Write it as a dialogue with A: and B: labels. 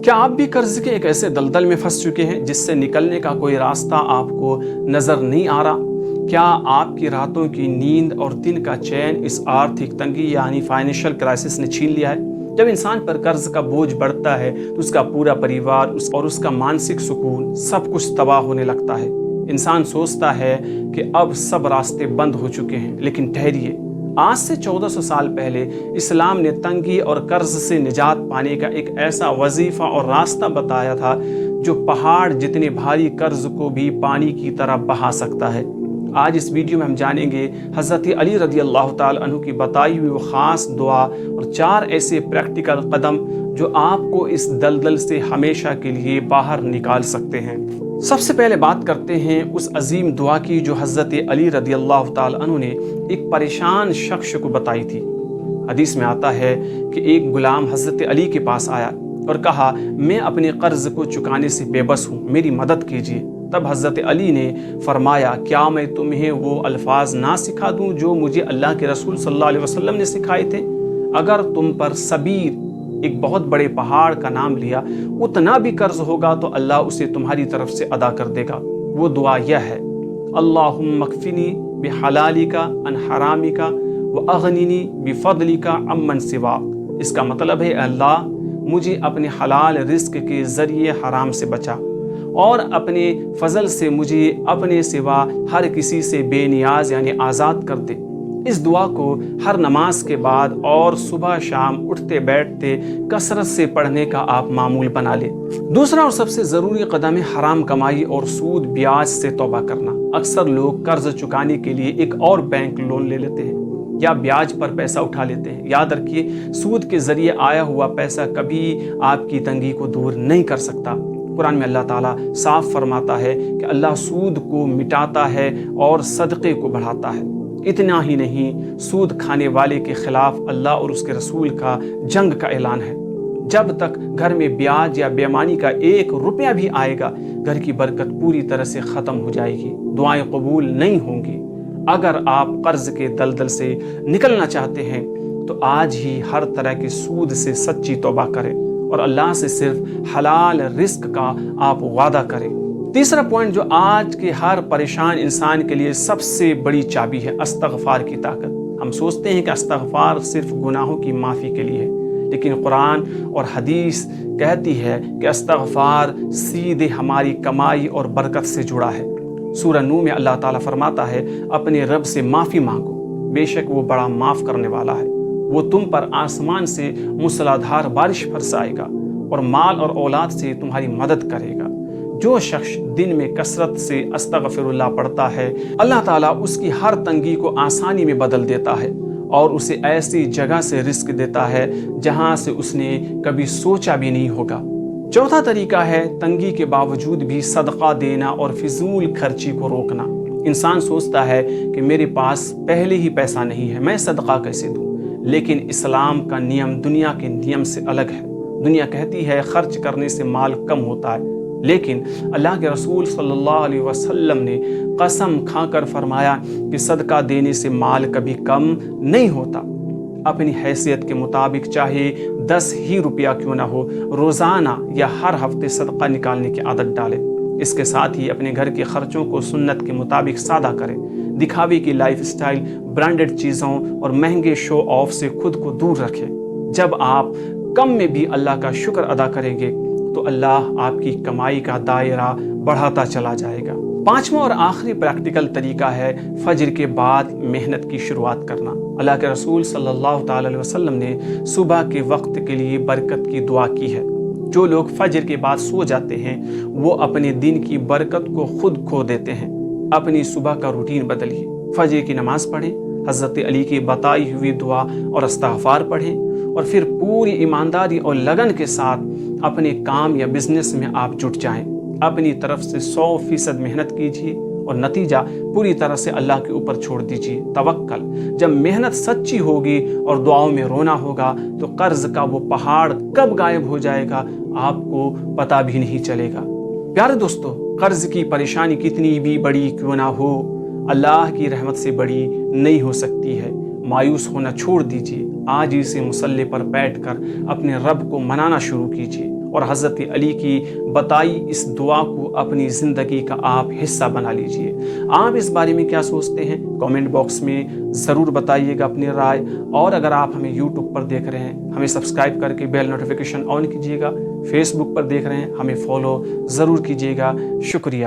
A: کیا آپ بھی قرض کے ایک ایسے دلدل میں پھنس چکے ہیں جس سے نکلنے کا کوئی راستہ آپ کو نظر نہیں آ رہا؟ کیا آپ کی راتوں کی نیند اور دن کا چین اس آرتھک تنگی یعنی فائنینشیل کرائسس نے چھین لیا ہے؟ جب انسان پر قرض کا بوجھ بڑھتا ہے تو اس کا پورا پریوار اور اس کا مانسک سکون سب کچھ تباہ ہونے لگتا ہے۔ انسان سوچتا ہے کہ اب سب راستے بند ہو چکے ہیں، لیکن ٹھہریے، آج سے 1400 سال پہلے اسلام نے تنگی اور قرض سے نجات پانے کا ایک ایسا وظیفہ اور راستہ بتایا تھا جو پہاڑ جتنے بھاری قرض کو بھی پانی کی طرح بہا سکتا ہے۔ آج اس ویڈیو میں ہم جانیں گے حضرت علی رضی اللہ تعالی عنہ کی بتائی ہوئی وہ خاص دعا اور 4 ایسے پریکٹیکل قدم جو آپ کو اس دلدل سے ہمیشہ کے لیے باہر نکال سکتے ہیں۔ سب سے پہلے بات کرتے ہیں اس عظیم دعا کی جو حضرت علی رضی اللہ تعالی عنہ نے ایک پریشان شخص کو بتائی تھی۔ حدیث میں آتا ہے کہ ایک غلام حضرت علی کے پاس آیا اور کہا، میں اپنے قرض کو چکانے سے بے بس ہوں، میری مدد کیجیے۔ تب حضرت علی نے فرمایا، کیا میں تمہیں وہ الفاظ نہ سکھا دوں جو مجھے اللہ کے رسول صلی اللہ علیہ وسلم نے سکھائے تھے؟ اگر تم پر صبیر، ایک بہت بڑے پہاڑ کا نام لیا، اتنا بھی قرض ہوگا تو اللہ اسے تمہاری طرف سے ادا کر دے گا۔ وہ دعا یہ ہے، اللہم اکفنی بحلالک عن حرامک واغننی بفضلک عمن سواک۔ اس کا مطلب ہے، اللہ مجھے اپنے حلال رزق کے ذریعے حرام سے بچا اور اپنے فضل سے مجھے اپنے سوا ہر کسی سے بے نیاز یعنی آزاد کر دے۔ اس دعا کو ہر نماز کے بعد اور صبح شام اٹھتے بیٹھتے کثرت سے پڑھنے کا آپ معمول بنا لیں۔ دوسرا اور سب سے ضروری قدم ہے حرام کمائی اور سود بیاج سے توبہ کرنا۔ اکثر لوگ قرض چکانے کے لیے ایک اور بینک لون لے لیتے ہیں یا بیاج پر پیسہ اٹھا لیتے ہیں۔ یاد رکھیے، سود کے ذریعے آیا ہوا پیسہ کبھی آپ کی تنگی کو دور نہیں کر سکتا۔ قرآن میں اللہ تعالیٰ صاف فرماتا ہے کہ اللہ سود کو مٹاتا ہے اور صدقے کو بڑھاتا ہے۔ اتنا ہی نہیں، سود کھانے والے کے خلاف اللہ اور اس کے رسول کا جنگ کا اعلان ہے۔ جب تک گھر میں بیاج یا بےایمانی کا 1 روپیہ بھی آئے گا، گھر کی برکت پوری طرح سے ختم ہو جائے گی، دعائیں قبول نہیں ہوں گی۔ اگر آپ قرض کے دلدل سے نکلنا چاہتے ہیں تو آج ہی ہر طرح کے سود سے سچی توبہ کریں اور اللہ سے صرف حلال رزق کا آپ وعدہ کریں۔ تیسرا پوائنٹ جو آج کے ہر پریشان انسان کے لیے سب سے بڑی چابی ہے، استغفار کی طاقت۔ ہم سوچتے ہیں کہ استغفار صرف گناہوں کی معافی کے لیے ہے، لیکن قرآن اور حدیث کہتی ہے کہ استغفار سیدھے ہماری کمائی اور برکت سے جڑا ہے۔ سورہ نوح میں اللہ تعالیٰ فرماتا ہے، اپنے رب سے معافی مانگو، بے شک وہ بڑا معاف کرنے والا ہے۔ وہ تم پر آسمان سے موسلادھار بارش برسائے گا اور مال اور اولاد سے تمہاری مدد کرے گا۔ جو شخص دن میں کثرت سے استغفر اللہ پڑھتا ہے، اللہ تعالیٰ اس کی ہر تنگی کو آسانی میں بدل دیتا ہے اور اسے ایسی جگہ سے رزق دیتا ہے جہاں سے اس نے کبھی سوچا بھی نہیں ہوگا۔ چوتھا طریقہ ہے تنگی کے باوجود بھی صدقہ دینا اور فضول خرچی کو روکنا۔ انسان سوچتا ہے کہ میرے پاس پہلے ہی پیسہ نہیں ہے، میں صدقہ کیسے دوں؟ لیکن اسلام کا نیم دنیا کے نیم سے الگ ہے۔ دنیا کہتی ہے خرچ کرنے سے مال کم ہوتا ہے، لیکن اللہ کے رسول صلی اللہ علیہ وسلم نے قسم کھا کر فرمایا کہ صدقہ دینے سے مال کبھی کم نہیں ہوتا۔ اپنی حیثیت کے مطابق چاہے 10 ہی روپیہ کیوں نہ ہو، روزانہ یا ہر ہفتے صدقہ نکالنے کی عادت ڈالیں۔ اس کے ساتھ ہی اپنے گھر کے خرچوں کو سنت کے مطابق سادہ کریں۔ دکھاوے کی لائف سٹائل، برانڈڈ چیزوں اور مہنگے شو آف سے خود کو دور رکھیں۔ جب آپ کم میں بھی اللہ کا شکر ادا کریں گے تو اللہ آپ کی کمائی کا دائرہ بڑھاتا چلا جائے گا۔ پانچواں اور آخری پریکٹیکل طریقہ ہے فجر کے بعد محنت کی شروعات کرنا۔ اللہ کے رسول صلی اللہ تعالی علیہ وسلم نے صبح کے وقت کے لیے برکت کی دعا کی ہے۔ جو لوگ فجر کے بعد سو جاتے ہیں وہ اپنے دن کی برکت کو خود کھو دیتے ہیں۔ اپنی صبح کا روٹین بدلیے، فجر کی نماز پڑھیں، حضرت علی کی بتائی ہوئی دعا اور استغفار پڑھیں، اور پھر پوری ایمانداری اور لگن کے ساتھ اپنے کام یا بزنس میں آپ جٹ جائیں۔ اپنی طرف سے 100% محنت کیجیے اور نتیجہ پوری طرح سے اللہ کے اوپر چھوڑ دیجیے۔ توکل، جب محنت سچی ہوگی اور دعاؤں میں رونا ہوگا تو قرض کا وہ پہاڑ کب غائب ہو جائے گا آپ کو پتہ بھی نہیں چلے گا۔ پیارے دوستو، قرض کی پریشانی کتنی بھی بڑی کیوں نہ ہو، اللہ کی رحمت سے بڑی نہیں ہو سکتی ہے۔ مایوس ہونا چھوڑ دیجیے، آج ہی سے مصلی پر بیٹھ کر اپنے رب کو منانا شروع کیجیے اور حضرت علی کی بتائی اس دعا کو اپنی زندگی کا آپ حصہ بنا لیجئے۔ آپ اس بارے میں کیا سوچتے ہیں؟ کامنٹ باکس میں ضرور بتائیے گا اپنی رائے، اور اگر آپ ہمیں یوٹیوب پر دیکھ رہے ہیں ہمیں سبسکرائب کر کے بیل نوٹیفیکیشن آن کیجیے گا، فیس بک پر دیکھ رہے ہیں ہمیں فالو ضرور کیجیے گا۔ شکریہ۔